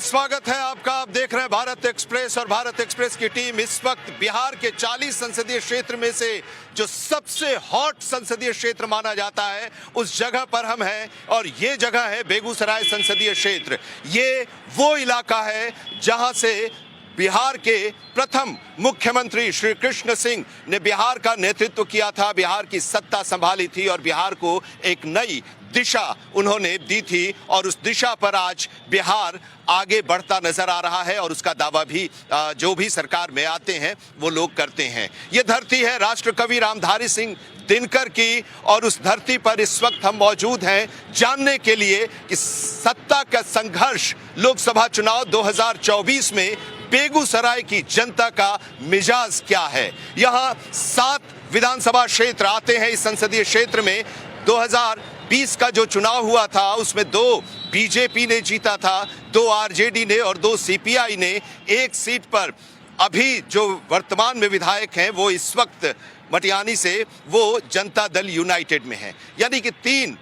स्वागत है आपका। आप देख रहे हैं भारत एक्सप्रेस और भारत एक्सप्रेस की टीम इस वक्त बिहार के 40 संसदीय क्षेत्र में से जो सबसे हॉट संसदीय क्षेत्र माना जाता है उस जगह पर हम हैं और ये जगह है बेगूसराय संसदीय क्षेत्र। ये वो इलाका है जहां से बिहार के प्रथम मुख्यमंत्री श्री कृष्ण सिंह ने बिहार का नेतृत्व किया था, बिहार की सत्ता संभाली थी और बिहार को एक नई दिशा उन्होंने दी थी और उस दिशा पर आज बिहार आगे बढ़ता नजर आ रहा है और उसका दावा भी जो भी सरकार में आते हैं वो लोग करते हैं। ये धरती है राष्ट्र कवि रामधारी सिंह दिनकर की और उस धरती पर इस वक्त हम मौजूद हैं जानने के लिए कि सत्ता का संघर्ष लोकसभा चुनाव 2024 में बेगूसराय की जनता का मिजाज क्या है। यहाँ 7 विधानसभा क्षेत्र आते हैं इस संसदीय क्षेत्र में। 2020 का जो चुनाव हुआ था उसमें 2 बीजेपी ने जीता था, 2 आरजेडी ने और 2 सीपीआई ने। एक सीट पर अभी जो वर्तमान में विधायक हैं वो इस वक्त मटियानी से वो जनता दल यूनाइटेड में है, यानी कि 3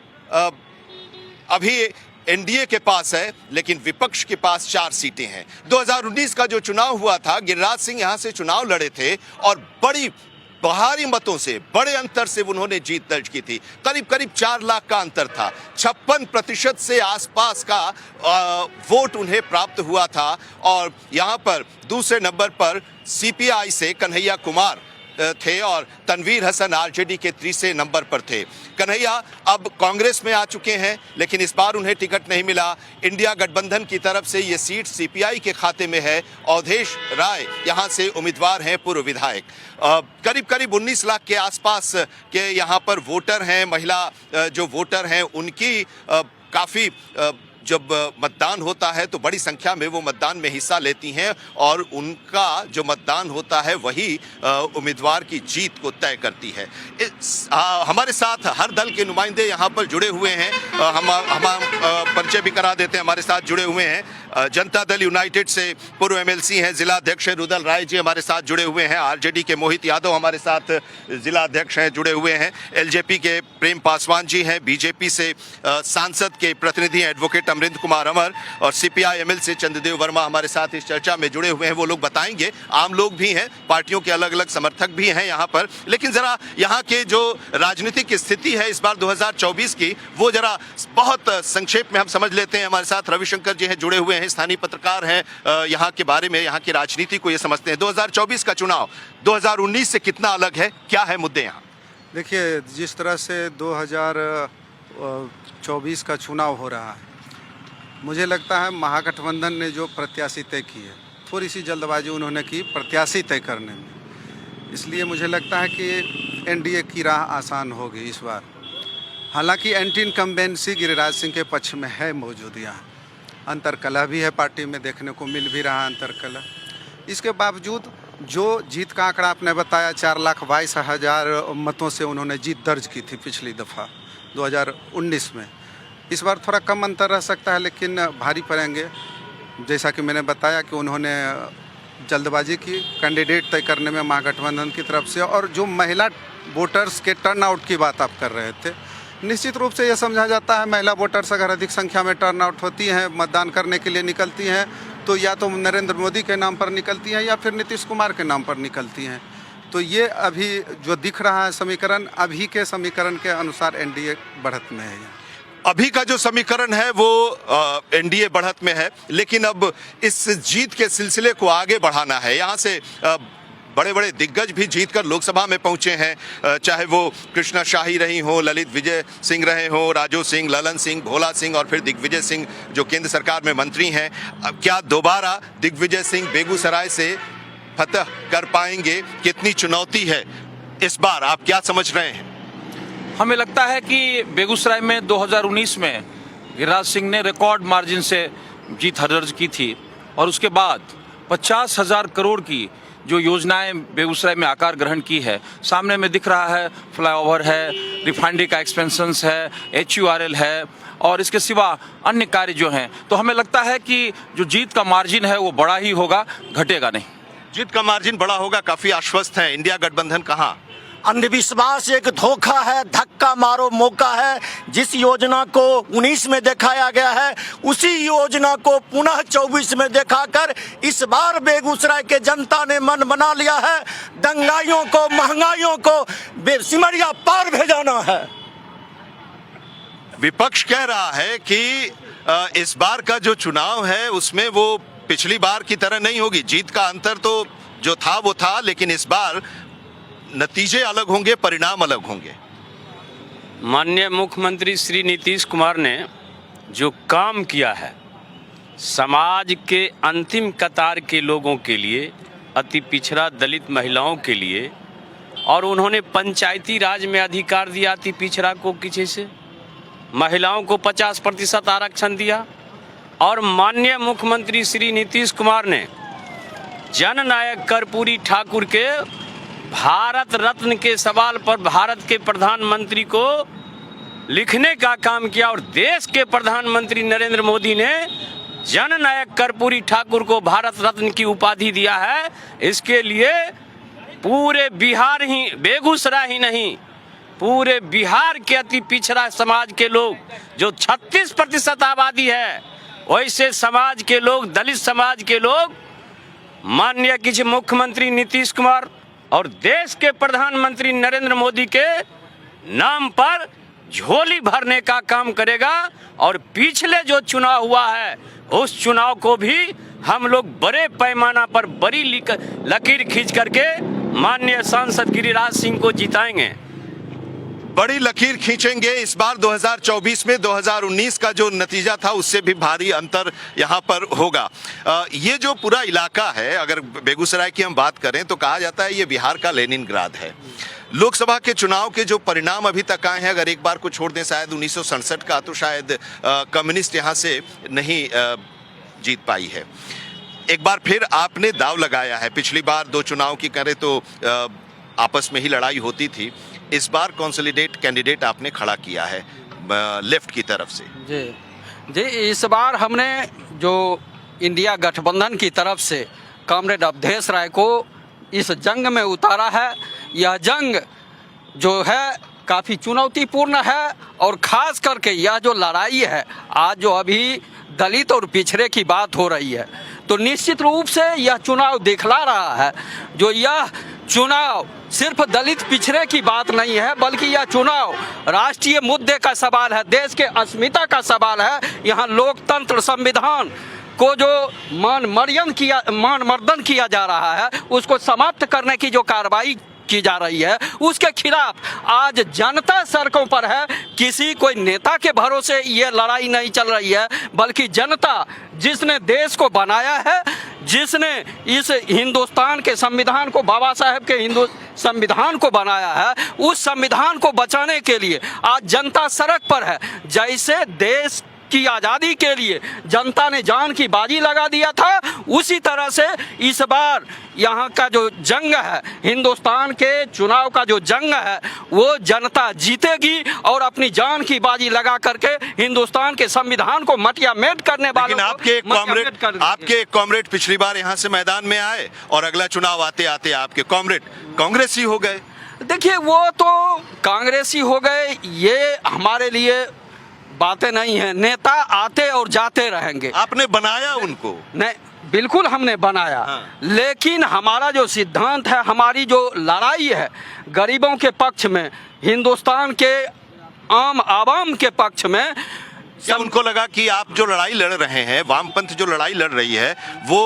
अभी एनडीए के पास है लेकिन विपक्ष के पास 4 सीटें हैं। 2019 का जो चुनाव हुआ था गिरिराज सिंह यहां से चुनाव लड़े थे और बड़ी भारी मतों से बड़े अंतर से उन्होंने जीत दर्ज की थी। करीब 4 लाख का अंतर था, 56% से आसपास का वोट उन्हें प्राप्त हुआ था। और यहां पर दूसरे नंबर पर सीपीआई से कन्हैया कुमार थे और तनवीर हसन आरजेडी के तीसरे नंबर पर थे। कन्हैया अब कांग्रेस में आ चुके हैं लेकिन इस बार उन्हें टिकट नहीं मिला। इंडिया गठबंधन की तरफ से ये सीट सीपीआई के खाते में है। अवधेश राय यहाँ से उम्मीदवार हैं, पूर्व विधायक। करीब 19 लाख के आसपास के यहाँ पर वोटर हैं। महिला जो वोटर हैं उनकी काफ़ी जब मतदान होता है तो बड़ी संख्या में वो मतदान में हिस्सा लेती हैं और उनका जो मतदान होता है वही उम्मीदवार की जीत को तय करती है। हमारे साथ हर दल के नुमाइंदे यहाँ पर जुड़े हुए हैं। हम परिचय भी करा देते हैं। हमारे साथ जुड़े हुए हैं जनता दल यूनाइटेड से पूर्व एमएलसी हैं जिला अध्यक्ष रुदल राय जी हमारे साथ जुड़े हुए हैं। आरजेडी के मोहित यादव हमारे साथ जिला अध्यक्ष हैं, जुड़े हुए हैं। एलजेपी के प्रेम पासवान जी हैं। बीजेपी से सांसद के प्रतिनिधि एडवोकेट अमरिंदर कुमार अमर और सीपीआई एमएल से चंद्रदेव वर्मा हमारे साथ इस चर्चा में जुड़े हुए हैं। वो लोग बताएंगे, आम लोग भी हैं, पार्टियों के अलग अलग समर्थक भी हैं यहाँ पर। लेकिन जरा यहाँ के जो राजनीतिक स्थिति है इस बार 2024 की वो जरा बहुत संक्षेप में हम समझ लेते हैं। हमारे साथ रविशंकर जी हैं, जुड़े हुए हैं, स्थानीय पत्रकार हैं, यहाँ के बारे में यहाँ की राजनीति को ये समझते हैं। 2024 का चुनाव 2019 से कितना अलग है, क्या है मुद्दे यहाँ? देखिए, जिस तरह से 2024 का चुनाव हो रहा है, मुझे लगता है महागठबंधन ने जो प्रत्याशी तय की है, थोड़ी सी जल्दबाजी उन्होंने की प्रत्याशी तय करने में। इसलिए मुझे लगता है कि एनडीए की राह आसान होगी इस बार। हालांकि एंटी इनकम्बेंसी गिरिराज सिंह के पक्ष में है मौजूद। यहाँ अंतरकलह भी है, पार्टी में देखने को मिल भी रहा है अंतरकलह। इसके बावजूद जो जीत का आंकड़ा आपने बताया, 4,22,000 मतों से उन्होंने जीत दर्ज की थी पिछली दफ़ा 2019 में। इस बार थोड़ा कम अंतर रह सकता है लेकिन भारी पड़ेंगे। जैसा कि मैंने बताया कि उन्होंने जल्दबाजी की कैंडिडेट तय करने में महागठबंधन की तरफ से। और जो महिला वोटर्स के टर्नआउट की बात आप कर रहे थे, निश्चित रूप से यह समझा जाता है महिला वोटर्स अगर अधिक संख्या में टर्नआउट होती हैं, मतदान करने के लिए निकलती हैं, तो या तो नरेंद्र मोदी के नाम पर निकलती हैं या फिर नीतीश कुमार के नाम पर निकलती हैं। तो ये अभी जो दिख रहा है समीकरण, अभी के समीकरण के अनुसार एनडीए बढ़त में है। अभी का जो समीकरण है वो एनडीए बढ़त में है, लेकिन अब इस जीत के सिलसिले को आगे बढ़ाना है। यहाँ से बड़े बड़े दिग्गज भी जीतकर लोकसभा में पहुंचे हैं, चाहे वो कृष्णा शाही रही हो, ललित विजय सिंह रहे हो, राजू सिंह, ललन सिंह, भोला सिंह और फिर दिग्विजय सिंह जो केंद्र सरकार में मंत्री हैं। क्या दोबारा दिग्विजय सिंह बेगूसराय से फतह कर पाएंगे? कितनी चुनौती है इस बार, आप क्या समझ रहे हैं? हमें लगता है कि बेगूसराय में 2019 में गिरिराज सिंह ने रिकॉर्ड मार्जिन से जीत दर्ज की थी और उसके बाद 50,000 करोड़ की जो योजनाएं बेगूसराय में आकार ग्रहण की है। सामने में दिख रहा है फ्लाईओवर है, रिफाइनरी का एक्सपेंशंस है, HURL है और इसके सिवा अन्य कार्य जो हैं। तो हमें लगता है कि जो जीत का मार्जिन है वो बड़ा ही होगा, घटेगा नहीं। जीत का मार्जिन बड़ा होगा, काफ़ी आश्वस्त है। इंडिया गठबंधन कहाँ? अंधविश्वास एक धोखा है, धक्का मारो मौका है। जिस योजना को 19 में दिखाया गया है उसी योजना को पुनः 24 में दिखाकर इस बार बेगूसराय के जनता ने मन बना लिया है। दंगाइयों को, महंगाइयों को सिमरिया पार भेजाना है। विपक्ष कह रहा है कि इस बार का जो चुनाव है उसमें वो पिछली बार की तरह नहीं होगी। जीत का अंतर तो जो था वो था, लेकिन इस बार नतीजे अलग होंगे, परिणाम अलग होंगे। माननीय मुख्यमंत्री श्री नीतीश कुमार ने जो काम किया है समाज के अंतिम कतार के लोगों के लिए, अति पिछड़ा दलित महिलाओं के लिए, और उन्होंने पंचायती राज में अधिकार दिया अति पिछड़ा को किसी से, महिलाओं को 50% आरक्षण दिया। और माननीय मुख्यमंत्री श्री नीतीश कुमार ने जननायक कर्पूरी ठाकुर के भारत रत्न के सवाल पर भारत के प्रधानमंत्री को लिखने का काम किया, और देश के प्रधानमंत्री नरेंद्र मोदी ने जननायक कर्पूरी ठाकुर को भारत रत्न की उपाधि दिया है। इसके लिए पूरे बिहार ही, बेगूसराय ही नहीं, पूरे बिहार के अति पिछड़ा समाज के लोग, जो 36% आबादी है, वैसे समाज के लोग, दलित समाज के लोग माननीय किसी मुख्यमंत्री नीतीश कुमार और देश के प्रधानमंत्री नरेंद्र मोदी के नाम पर झोली भरने का काम करेगा। और पिछले जो चुनाव हुआ है उस चुनाव को भी हम लोग बड़े पैमाना पर बड़ी लकीर खींच करके माननीय सांसद गिरिराज सिंह को जिताएंगे। बड़ी लकीर खींचेंगे। इस बार 2024 में 2019 का जो नतीजा था उससे भी भारी अंतर यहाँ पर होगा। ये जो पूरा इलाका है, अगर बेगूसराय की हम बात करें तो कहा जाता है ये बिहार का लेनिनग्राद है। लोकसभा के चुनाव के जो परिणाम अभी तक आए हैं, अगर एक बार को छोड़ दें शायद 1967 का, तो शायद कम्युनिस्ट यहाँ से नहीं जीत पाई है। एक बार फिर आपने दाव लगाया है। पिछली बार 2 चुनाव की करें तो आपस में ही लड़ाई होती थी। इस बार कंसोलिडेट कैंडिडेट आपने खड़ा किया है लेफ्ट की तरफ से। जी, इस बार हमने जो इंडिया गठबंधन की तरफ से कॉमरेड अवधेश राय को इस जंग में उतारा है। यह जंग जो है काफ़ी चुनौतीपूर्ण है, और ख़ास करके यह जो लड़ाई है आज जो अभी दलित और पिछड़े की बात हो रही है, तो निश्चित रूप से यह चुनाव दिखला रहा है। जो यह चुनाव सिर्फ दलित पिछड़े की बात नहीं है, बल्कि यह चुनाव राष्ट्रीय मुद्दे का सवाल है, देश के अस्मिता का सवाल है। यहाँ लोकतंत्र, संविधान को जो मान मर्दन किया जा रहा है, उसको समाप्त करने की जो कार्रवाई की जा रही है, उसके खिलाफ आज जनता सड़कों पर है। किसी कोई नेता के भरोसे ये लड़ाई नहीं चल रही है, बल्कि जनता जिसने देश को बनाया है, जिसने इस हिंदुस्तान के संविधान को, बाबा साहेब के संविधान को बनाया है, उस संविधान को बचाने के लिए आज जनता सड़क पर है। जैसे देश की आज़ादी के लिए जनता ने जान की बाजी लगा दिया था, उसी तरह से इस बार यहाँ का जो जंग है, हिंदुस्तान के चुनाव का जो जंग है, वो जनता जीतेगी और अपनी जान की बाजी लगा करके हिंदुस्तान के संविधान को मटियामेट करने वाले। लेकिन आपके एक कॉमरेड पिछली बार यहाँ से मैदान में आए और अगला चुनाव आते आते आपके कॉमरेड कांग्रेसी हो गए। देखिए, वो तो कांग्रेसी हो गए, ये हमारे लिए बातें नहीं है। नेता आते और जाते रहेंगे। आपने बनाया उनको? नहीं, बिल्कुल हमने बनाया। हाँ। लेकिन हमारा जो सिद्धांत है, हमारी जो लड़ाई है गरीबों के पक्ष में, हिंदुस्तान के आम आवाम के पक्ष में। क्या उनको लगा कि आप जो लड़ाई लड़ रहे हैं, वामपंथ जो लड़ाई लड़ रही है, वो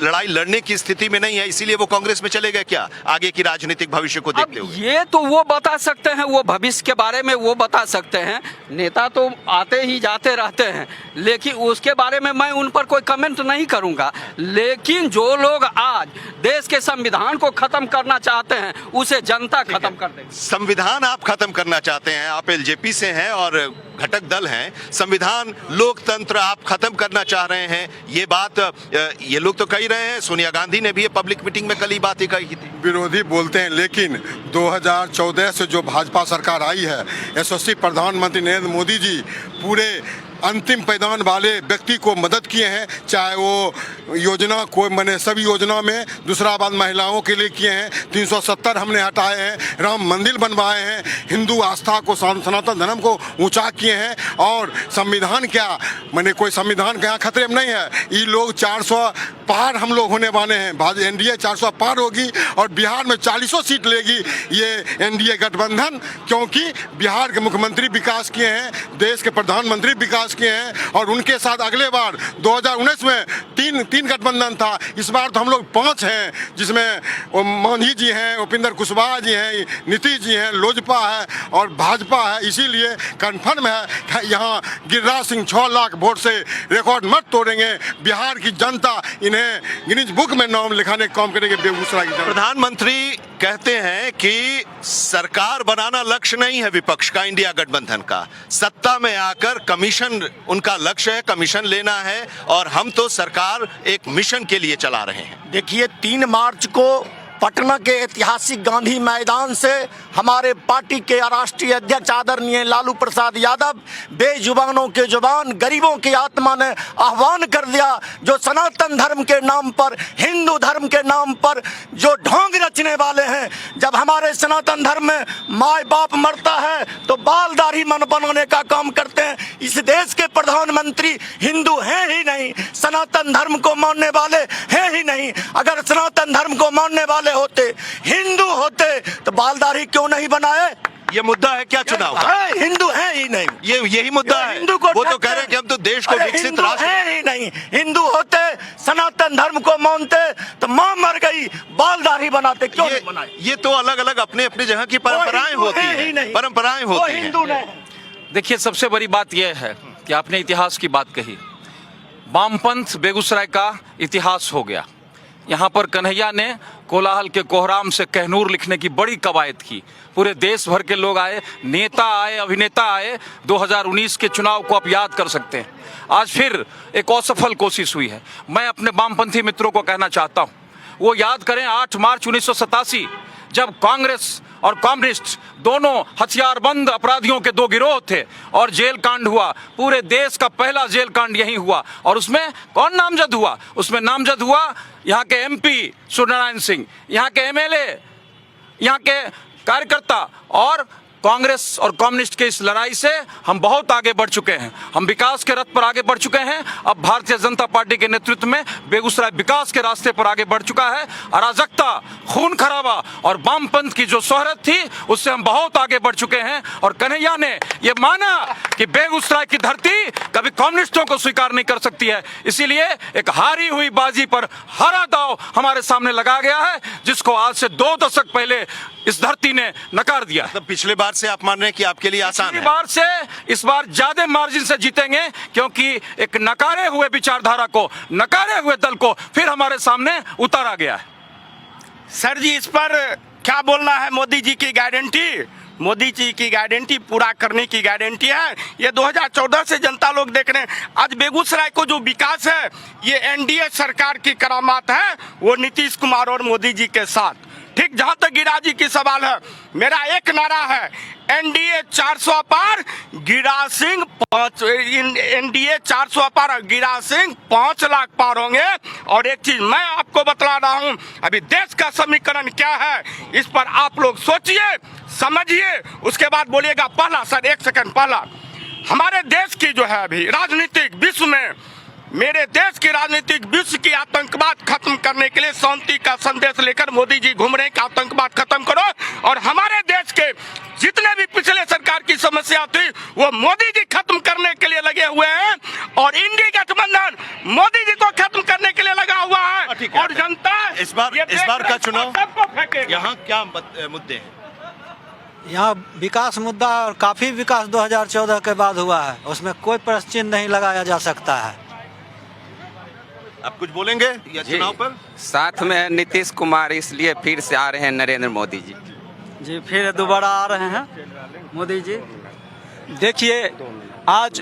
लड़ाई लड़ने की स्थिति में नहीं है, इसीलिए वो कांग्रेस में चले गए क्या, आगे की राजनीतिक भविष्य को देखते हुए? ये तो वो बता सकते हैं, वो भविष्य के बारे में वो बता सकते हैं। नेता तो आते ही जाते रहते हैं, लेकिन उसके बारे में मैं उन पर कोई कमेंट नहीं करूंगा। लेकिन जो लोग आज देश के संविधान को खत्म करना चाहते हैं, उसे जनता खत्म कर देगी। संविधान आप खत्म करना चाहते हैं, आप एलजेपी से हैं और घटक दल हैं। संविधान, लोकतंत्र आप खत्म करना चाह रहे हैं, ये बात ये लोग तो कह रहे हैं। सोनिया गांधी ने भी ये पब्लिक मीटिंग में कल ही बात ही कही थी। विरोधी बोलते हैं, लेकिन 2014 से जो भाजपा सरकार आई है, यशस्वी प्रधानमंत्री नरेंद्र मोदी जी पूरे अंतिम पैदान वाले व्यक्ति को मदद किए हैं, चाहे वो योजना को मैंने सभी योजना में, दूसरा बात महिलाओं के लिए किए हैं, 370 हमने हटाए हैं, राम मंदिर बनवाए हैं, हिंदू आस्था को सनातन धर्म को ऊंचा किए हैं। और संविधान क्या, मैंने कोई संविधान के यहाँ खतरे में नहीं है। ये लोग 400 पार हम लोग होने वाले हैं, भाजपा एनडीए 400 पार होगी और बिहार में 40 सीट लेगी ये एनडीए गठबंधन, क्योंकि बिहार के मुख्यमंत्री विकास किए हैं, देश के प्रधानमंत्री विकास किए हैं। और उनके साथ अगले बार 2019 में तीन गठबंधन था, इस बार तो हम लोग 5 हैं, जिसमें मांझी जी हैं, उपेंद्र कुशवाहा जी हैं, नीतीश जी हैं, लोजपा है और भाजपा है। इसीलिए कन्फर्म है यहाँ गिरिराज सिंह 6 लाख वोट से रिकॉर्ड मत तोड़ेंगे। बिहार की जनता इन्हें गिनीज बुक में नाम लिखाने का काम करेंगे। बेगूसराय की जनता। प्रधानमंत्री कहते हैं कि सरकार बनाना लक्ष्य नहीं है विपक्ष का, इंडिया गठबंधन का, सत्ता में आकर कमीशन उनका लक्ष्य है, कमीशन लेना है और हम तो सरकार एक मिशन के लिए चला रहे हैं। देखिए 3 मार्च को पटना के ऐतिहासिक गांधी मैदान से हमारे पार्टी के राष्ट्रीय अध्यक्ष आदरणीय लालू प्रसाद यादव बेजुबानों के जुबान, गरीबों की आत्मा ने आह्वान कर दिया, जो सनातन धर्म के नाम पर, हिंदू धर्म के नाम पर जो ढोंग रचने वाले हैं। जब हमारे सनातन धर्म में माँ बाप मरता है तो बाल दाढ़ी मन बनाने का काम करते हैं। इस देश के प्रधानमंत्री हिंदू हैं ही नहीं, सनातन धर्म को मानने वाले हैं ही नहीं। अगर सनातन धर्म को मानने वाले होते, हिंदू होते, तो बाल दाढ़ी क्यों नहीं बनाए? ये मुद्दा है क्या चुनाव का? हिंदू है ही नहीं, ये यही मुद्दा है। हिंदू को वो तो कह रहे हैं कि हम तो देश को विकसित राष्ट्र है ही नहीं। हिंदू होते, सनातन धर्म को मानते, तो माँ मर गई, बाल दाढ़ी बनाते क्यों नहीं बनाए? ये तो अलग अलग अपने अपने जगह की परंपराएं होती हैं, परंपराएं होती हैं। हिंदू नहीं। देखिए सबसे बड़ी बात यह है कि आपने इतिहास की बात कही, वामपंथ बेगूसराय का इतिहास हो गया। यहाँ पर कन्हैया ने कोलाहल के कोहराम से कहनूर लिखने की बड़ी कवायद की, पूरे देश भर के लोग आए, नेता आए, अभिनेता आए। 2019 के चुनाव को आप याद कर सकते हैं। आज फिर एक असफल कोशिश हुई है। मैं अपने वामपंथी मित्रों को कहना चाहता हूँ, वो याद करें 8 मार्च 1987 जब कांग्रेस और कम्युनिस्ट दोनों हथियारबंद अपराधियों के 2 गिरोह थे और जेल कांड हुआ। पूरे देश का पहला जेल कांड यही हुआ। और उसमें कौन नामजद हुआ? उसमें नामजद हुआ यहाँ के एमपी सूर्यनारायण सिंह, यहाँ के एमएलए, यहाँ के कार्यकर्ता। और कांग्रेस और कम्युनिस्ट के इस लड़ाई से हम बहुत आगे बढ़ चुके हैं, हम विकास के रथ पर आगे बढ़ चुके हैं। अब भारतीय जनता पार्टी के नेतृत्व में बेगूसराय विकास के रास्ते पर आगे बढ़ चुका है। अराजकता, खून खराबा और वामपंथ की जो शोहरत थी उससे हम बहुत आगे बढ़ चुके हैं। और कन्हैया ने यह माना कि बेगूसराय की धरती कभी कम्युनिस्टों को स्वीकार नहीं कर सकती है। इसीलिए एक हारी हुई बाजी पर हरा दांव हमारे सामने लगा गया है, जिसको आज से 2 दशक पहले इस धरती ने नकार दिया। तो पिछले बार से आप मान रहे हैं कि आपके लिए आसान है? बार से इस बार ज्यादा मार्जिन से जीतेंगे, क्योंकि एक नकारे हुए विचारधारा को, नकारे हुए दल को फिर हमारे सामने उतारा गया है। सर जी, इस पर क्या बोलना है? मोदी जी की गारंटी, मोदी जी की गारंटी पूरा करने की गारंटी है। ये 2014 से जनता लोग देख रहे हैं। आज बेगूसराय को जो विकास है ये एनडीए सरकार की करामात है, वो नीतीश कुमार और मोदी जी के साथ। ठीक, जहां तक गिरिराज जी की सवाल है, मेरा एक नारा है, एनडीए 400 पार, गिरिराज सिंह 5, एनडीए 400 पार, गिरिराज सिंह 5 लाख पार होंगे। और एक चीज मैं आपको बतला रहा हूं, अभी देश का समीकरण क्या है इस पर आप लोग सोचिए, समझिए, उसके बाद बोलिएगा। पहला सर, 1 सेकंड, पहला हमारे देश की जो है अभी राजनीतिक विश्व में, मेरे देश की राजनीतिक विश्व की आतंकवाद खत्म करने के लिए शांति का संदेश लेकर मोदी जी घूम रहे हैं कि आतंकवाद खत्म करो। और हमारे देश के जितने भी पिछले सरकार की समस्या थी वो मोदी जी खत्म करने के लिए लगे हुए हैं। और इंडिया गठबंधन मोदी जी को खत्म करने के लिए लगा हुआ है। और जनता इस बार का चुनाव यहाँ क्या मुद्दे हैं? यहाँ विकास मुद्दा, और काफ़ी विकास 2014 के बाद हुआ है, उसमें कोई प्रश्न चिन्ह नहीं लगाया जा सकता है। आप कुछ बोलेंगे या चुनाव पर? साथ में नीतीश कुमार, इसलिए फिर से आ रहे हैं नरेंद्र मोदी जी। जी फिर दोबारा आ रहे हैं मोदी जी। देखिए, आज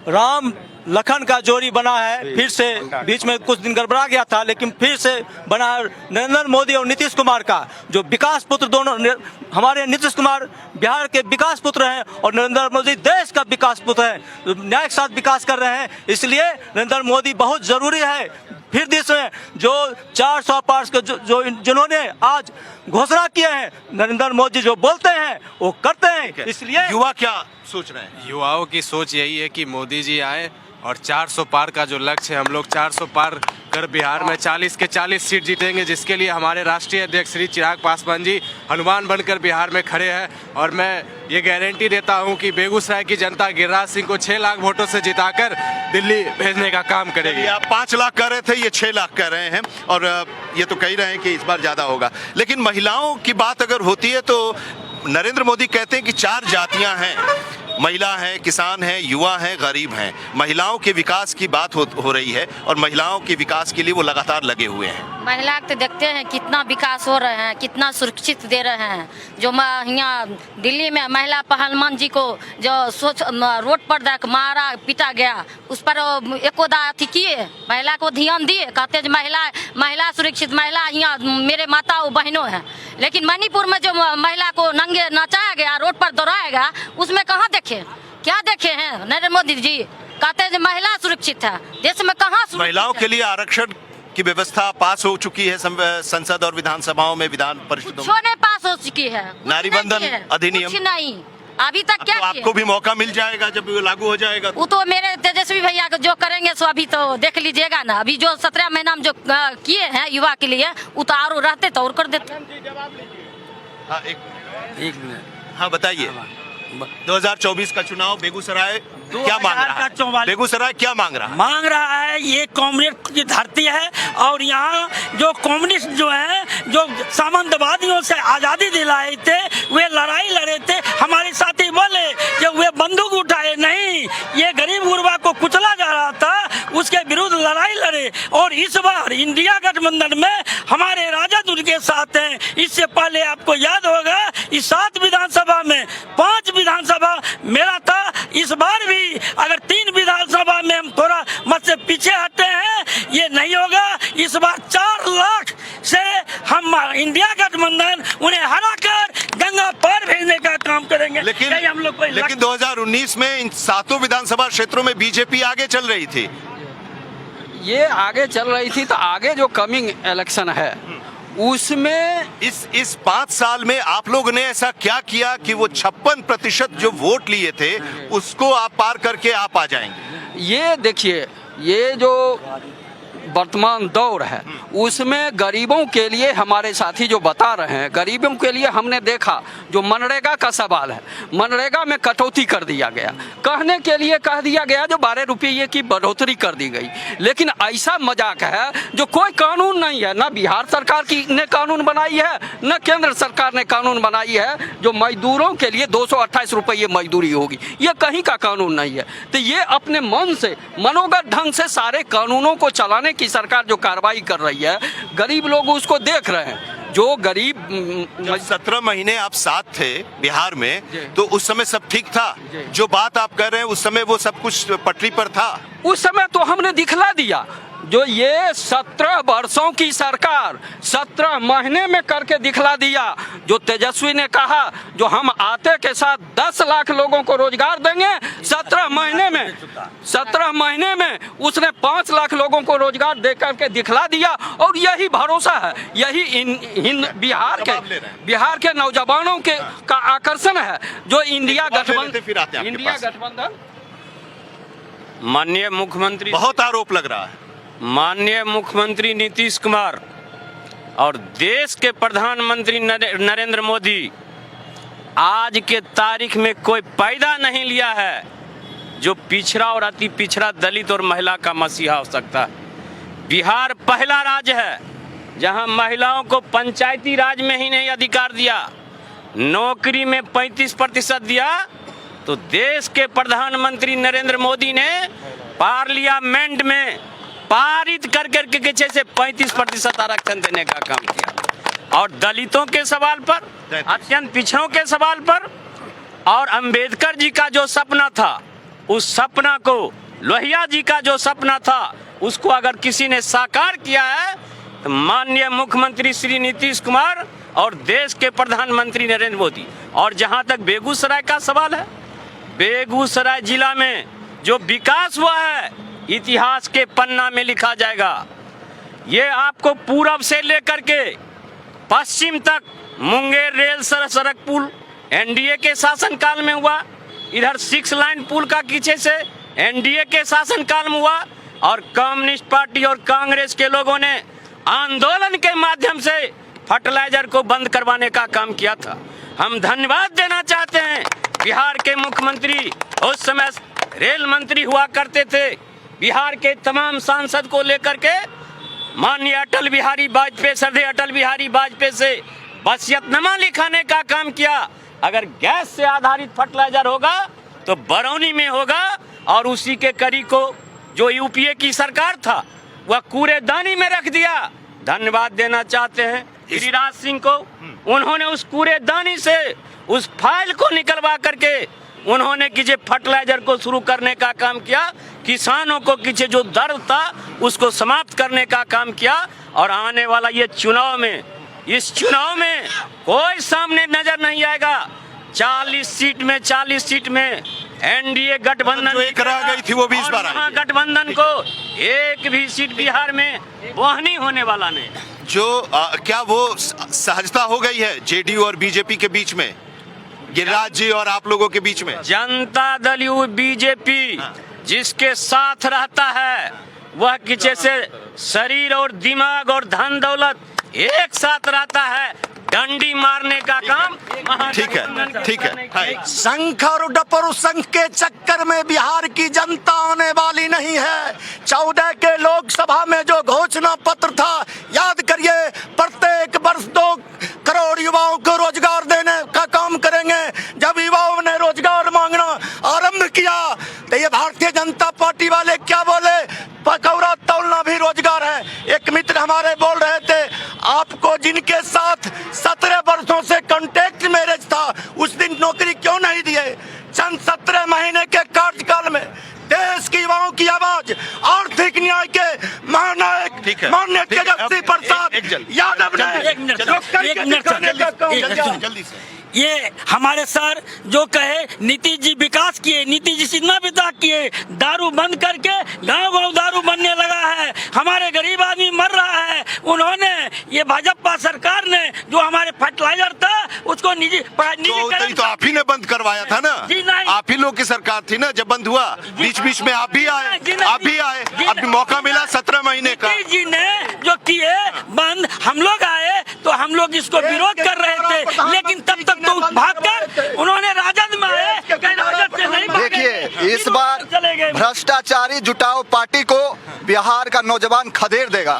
राम लखन का जोड़ी बना है, फिर से बीच में कुछ दिन गड़बड़ा गया था, लेकिन फिर से बना है नरेंद्र मोदी और नीतीश कुमार का, जो विकास पुत्र दोनों। हमारे नीतीश कुमार बिहार के विकास पुत्र हैं और नरेंद्र मोदी देश का विकास पुत्र है, न्याय के साथ विकास कर रहे हैं। इसलिए नरेंद्र मोदी बहुत जरूरी है। फिर देश में जो 400 पार के जिन्होंने आज घोषणा किए हैं, नरेंद्र मोदी जो बोलते हैं वो करते हैं। इसलिए युवा क्या सोच रहे हैं? युवाओं की सोच यही है कि मोदी जी आए और 400 पार का जो लक्ष्य है, हम लोग 400 पार कर बिहार में 40 के 40 सीट जीतेंगे, जिसके लिए हमारे राष्ट्रीय अध्यक्ष श्री चिराग पासवान जी हनुमान बनकर बिहार में खड़े हैं। और मैं ये गारंटी देता हूं कि बेगूसराय की जनता गिरिराज सिंह को 6 लाख वोटों से जिताकर दिल्ली भेजने का काम करेगी। आप 5 लाख कह रहे थे, ये 6 लाख कह रहे हैं, और ये तो कह रहे हैं कि इस बार ज्यादा होगा। लेकिन महिलाओं की बात अगर होती है तो नरेंद्र मोदी कहते हैं कि 4 जातियां हैं, महिला हैं, किसान हैं, युवा हैं, गरीब हैं। महिलाओं के विकास की बात हो रही है और महिलाओं के विकास के लिए वो लगातार लगे हुए हैं। महिला तो देखते हैं कितना विकास हो रहे हैं, कितना सुरक्षित दे रहे हैं। जो यहाँ दिल्ली में महिला पहलवान जी को जो रोड पर देख मारा पीटा गया, उस पर एकोदा अथी किए, महिला को ध्यान दिए, कहते हैं महिला सुरक्षित, महिला यहाँ मेरे माता और बहनों हैं। लेकिन मणिपुर में जो महिला को नंगे नचाया गया, रोड पर दौड़ाया गया, उसमें कहाँ देखे, क्या देखे हैं नरेंद्र मोदी जी? कहते हैं महिला सुरक्षित है, देश में कहाँ सुरक्षित? महिलाओं के लिए आरक्षण की व्यवस्था पास हो चुकी है संसद और विधानसभाओं में, विधान परिषदों में पास हो चुकी है। नारी बंधन अधिनियम कुछ नहीं अभी तक क्या तो आपको भी मौका मिल जाएगा जब वो लागू हो जाएगा। वो तो मेरे तेजस्वी भैया जो करेंगे सो अभी तो देख लीजिएगा ना। अभी जो 17 महीना में जो किए हैं युवा के लिए, वो तो और रहते तो और कर देते। हाँ, एक मिनट, हाँ बताइए। 2024 का चुनाव बेगूसराय क्या मांग रहा है? बेगूसराय क्या मांग रहा है? मांग रहा है ये कम्युनिस्ट की धरती है, और यहाँ जो कम्युनिस्ट जो है, जो सामंतवादियों से आज़ादी दिलाए थे, वे लड़ाई लड़े थे। हमारे साथी बोले कि वे बंदूक उठाए नहीं, ये गरीब गुरबा को कुचला जा रहा था, उसके विरुद्ध लड़ाई लड़े। और इस बार इंडिया गठबंधन में हमारे राजद उनके साथ हैं। इससे पहले आपको याद होगा इस 7 विधानसभा में 5 विधानसभा मेरा था। इस बार भी अगर 3 विधानसभा में हम थोड़ा मत से पीछे हटते हैं, ये नहीं होगा। इस बार 4 लाख से हम इंडिया गठबंधन उन्हें हराकर गंगा पार भेजने का काम करेंगे। लेकिन 2019 में इन 7 विधानसभा क्षेत्रों में बीजेपी आगे चल रही थी। ये आगे चल रही थी, तो आगे जो कमिंग इलेक्शन है उसमें इस 5 साल में आप लोगों ने ऐसा क्या किया कि वो 56% जो वोट लिए थे उसको आप पार करके आप आ जाएंगे? ये देखिए, ये जो वर्तमान दौर है उसमें गरीबों के लिए हमारे साथी जो बता रहे हैं, गरीबों के लिए हमने देखा जो मनरेगा का सवाल है, मनरेगा में कटौती कर दिया गया, कहने के लिए कह दिया गया जो 12 रुपये की बढ़ोतरी कर दी गई। लेकिन ऐसा मजाक है जो कोई कानून नहीं है, ना बिहार सरकार की ने कानून बनाई है, न केंद्र सरकार ने कानून बनाई है जो मजदूरों के लिए 228 रुपये मजदूरी होगी। ये कहीं का कानून नहीं है। तो ये अपने मन से मनोगत ढंग से सारे कानूनों को चलाने की सरकार जो कार्रवाई कर रही है, गरीब लोग उसको देख रहे हैं। जो गरीब 17 महीने आप साथ थे बिहार में, तो उस समय सब ठीक था? जो बात आप कर रहे हैं उस समय वो सब कुछ पटरी पर था? उस समय तो हमने दिखला दिया। जो ये 17 वर्षों की सरकार 17 महीने में करके दिखला दिया। जो तेजस्वी ने कहा जो हम आते के साथ 10 लाख लोगों को रोजगार देंगे, 17 महीने में उसने 5 लाख लोगों को रोजगार दे करके दिखला दिया। और यही भरोसा है, यही बिहार के नौजवानों के का आकर्षण है जो इंडिया गठबंधन। माननीय मुख्यमंत्री, बहुत आरोप लग रहा है, माननीय मुख्यमंत्री नीतीश कुमार और देश के प्रधानमंत्री नरेंद्र मोदी आज के तारीख में कोई पैदा नहीं लिया है जो पिछड़ा और अति पिछड़ा दलित और महिला का मसीहा हो सकता है। बिहार पहला राज्य है जहां महिलाओं को पंचायती राज में ही नहीं अधिकार दिया, नौकरी में 35% दिया। तो देश के प्रधानमंत्री नरेंद्र मोदी ने पार्लियामेंट में पारित कर करके 6 से 35% आरक्षण देने का काम किया। और दलितों के सवाल पर, अत्यंत पिछड़ों के सवाल पर, और अंबेडकर जी का जो सपना था उस सपना को लोहिया जी का जो सपना था उसको अगर किसी ने साकार किया है तो माननीय मुख्यमंत्री श्री नीतीश कुमार और देश के प्रधानमंत्री नरेंद्र मोदी। और जहां तक बेगूसराय का सवाल है, बेगूसराय जिला में जो विकास हुआ है इतिहास के पन्ना में लिखा जाएगा। ये आपको पूरब से लेकर के पश्चिम तक मुंगेर रेल सड़क पुल एनडीए के शासनकाल में हुआ, इधर 6 लाइन पुल का पीछे से एनडीए के शासनकाल में हुआ, और कम्युनिस्ट पार्टी और कांग्रेस के लोगों ने आंदोलन के माध्यम से फर्टिलाइजर को बंद करवाने का काम किया था। हम धन्यवाद देना चाहते हैं बिहार के मुख्यमंत्री, उस समय रेल मंत्री हुआ करते थे, बिहार के तमाम सांसद को लेकर के माननीय अटल बिहारी वाजपेयी, श्रद्धेय अटल बिहारी वाजपेयी से वसीयतनामा लिखाने का काम किया। अगर गैस से आधारित फर्टिलाइजर होगा तो बरौनी में होगा, और उसी के कड़ी को जो यूपीए की सरकार था वह कूड़ेदानी में रख दिया। धन्यवाद देना चाहते हैं गिरिराज सिंह को, उन्होंने उस कूड़ेदानी से उस फाइल को निकलवा करके उन्होंने किसी फर्टिलाइजर को शुरू करने का काम किया, किसानों को किसी जो दर्द था उसको समाप्त करने का काम किया। और आने वाला ये चुनाव में, इस चुनाव में कोई सामने नजर नहीं आएगा। 40 सीट में एनडीए गठबंधन जो एक रह गई थी वो भी इस बार आएगी। गठबंधन को एक भी सीट बिहार में वहनी होने वाला नहीं। जो क्या वो सहजता हो गई है जेडीयू और बीजेपी के बीच में, गिरिराज जी और आप लोगों के बीच में? जनता दल यू बीजेपी जिसके साथ रहता है वह किसी से शरीर और दिमाग और धन दौलत एक साथ रहता है, डंडी मारने का काम ठीक है। शंख और डपरु संघ के चक्कर में बिहार की जनता आने वाली नहीं है। 14 के लोकसभा में जो घोषणा पत्र था, याद करिए, प्रत्येक वर्ष 2 करोड़ युवाओं को रोजगार देने का काम करेंगे। जब युवाओं ने रोजगार मांगना आरंभ किया तो ये भारतीय जनता पार्टी वाले क्या बोले, पकौड़ा तौलना भी रोजगार है। एक मित्र हमारे बोल रहे थे, आपको जिनके साथ 17 वर्षों से कॉन्ट्रैक्ट मैरिज था उस दिन नौकरी क्यों नहीं दिए? चंद 17 महीने के कार्यकाल में देश की युवाओं की आवाज, आर्थिक न्याय के महानायक माननीय तेजस्वी प्रसाद यादव ने ये हमारे सर जो कहे नीतीश जी विकास किए, नीतीश जी सिनेमा विकास किए, दारू बंद करके गांव-गांव दारू बनने लगा है, हमारे गरीब आदमी मर रहा है। उन्होंने ये भाजपा सरकार ने जो हमारे फर्टिलाइजर था उसको निजीकरण तो आप ही ने बंद करवाया था ना, आप ही लोग की सरकार थी ना जब बंद हुआ। बीच में आप भी आए, अब मौका मिला 17 महीने का। जी ने जो किए बंद, हम लोग आए तो हम लोग इसको विरोध कर रहे थे, लेकिन तब तक तो भागकर उन्होंने राजद में आए, राजद से नहीं भागे। देखिए, इस बार भ्रष्टाचारी जुटाओ पार्टी को बिहार का नौजवान खदेड़ देगा।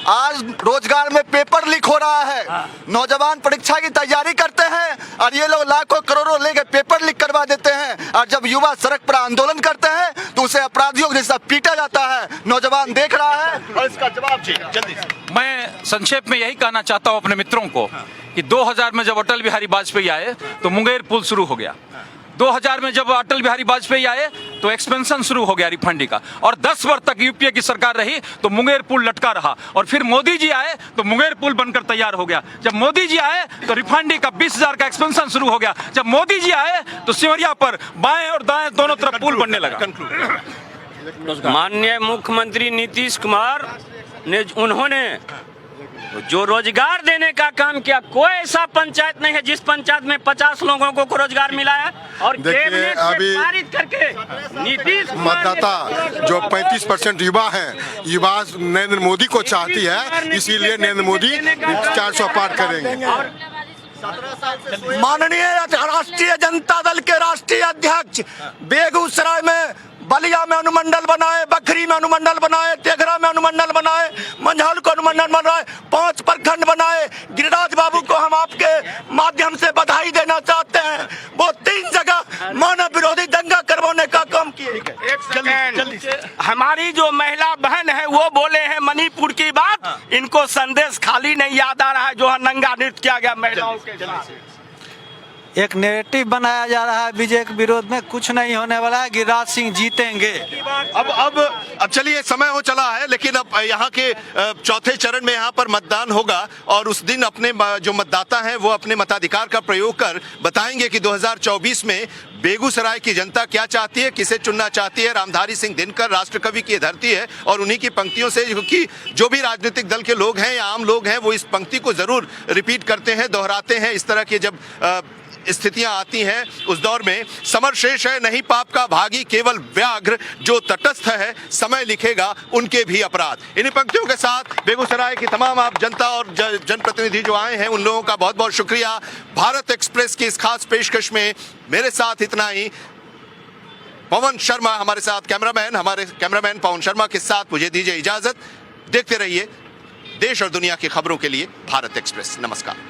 आज रोजगार में पेपर लीक हो रहा है, नौजवान परीक्षा की तैयारी करते हैं और ये लोग लाखों करोड़ों लेके पेपर लीक करवा देते हैं, और जब युवा सड़क पर आंदोलन करते हैं तो उसे अपराधियों जैसा पीटा जाता है। नौजवान देख रहा है और इसका जवाब जल्दी से। मैं संक्षेप में यही कहना चाहता हूं अपने मित्रों को कि 2000 में जब अटल बिहारी वाजपेयी आए तो मुंगेर पुल शुरू हो गया। 2000 में जब अटल बिहारी वाजपेयी आए तो एक्सपेंशन शुरू हो गया रिफंडी का, और 10 वर्ष तक यूपीए की सरकार रही तो मुंगेर पुल लटका रहा, और फिर मोदी जी आए तो मुंगेर पुल बनकर तैयार हो गया। जब मोदी जी आए तो रिफंडी का 20,000 का एक्सपेंशन शुरू हो गया। जब मोदी जी आए तो सिमरिया पर बाएं और दाएं दोनों तरफ पुल बनने लगा। माननीय मुख्यमंत्री नीतीश कुमार ने उन्होंने जो रोजगार देने का काम किया, कोई ऐसा पंचायत नहीं है जिस पंचायत में 50 लोगों को रोजगार मिला है। और देखिए, अभी पारित करके नीतीश मतदाता जो 35% युवा हैं, युवा नरेंद्र मोदी को चाहती है, इसीलिए नरेंद्र मोदी 400 पार करेंगे। माननीय राष्ट्रीय जनता दल के राष्ट्रीय अध्यक्ष बेगूसराय में, बलिया में अनुमंडल बनाए, बखरी में अनुमंडल बनाए, तेघरा में अनुमंडल बनाए, मंझौल को अनुमंडल बनाए, 5 प्रखंड बनाए। गिरिराज बाबू को हम आपके माध्यम से बधाई देना चाहते हैं। वो 3 जगह मानव विरोधी दंगा करवाने का काम किए। हमारी जो महिला बहन है वो बोले हैं मणिपुर की बात, इनको संदेश खाली नहीं याद आ रहा है जो नंगा नृत्य किया गया महिलाओं के साथ। एक नैरेटिव बनाया जा रहा है बीजेपी के विरोध में। कुछ नहीं होने वाला है, गिरिराज सिंह जीतेंगे। अब चलिए समय हो चला है, लेकिन अब यहाँ के चौथे चरण में यहाँ पर मतदान होगा और उस दिन अपने जो मतदाता हैं वो अपने मताधिकार का प्रयोग कर बताएंगे कि 2024 में बेगूसराय की जनता क्या चाहती है, किसे चुनना चाहती है। रामधारी सिंह दिनकर राष्ट्रकवि की धरती है और उन्हीं की पंक्तियों से, क्योंकि जो भी राजनीतिक दल के लोग हैं या आम लोग हैं वो इस पंक्ति को जरूर रिपीट करते हैं, दोहराते हैं। इस तरह के जब स्थितियां आती हैं उस दौर में समर शेष है नहीं पाप का भागी, केवल व्याघ्र जो तटस्थ है, समय लिखेगा उनके भी अपराध। इन्हीं पंक्तियों के साथ बेगूसराय की तमाम आप जनता और जनप्रतिनिधि जो आए हैं उन लोगों का बहुत बहुत शुक्रिया। भारत एक्सप्रेस की इस खास पेशकश में मेरे साथ इतना ही। पवन शर्मा हमारे साथ हमारे कैमरामैन पवन शर्मा के साथ मुझे दीजिए इजाजत। देखते रहिए देश और दुनिया की खबरों के लिए भारत एक्सप्रेस। नमस्कार।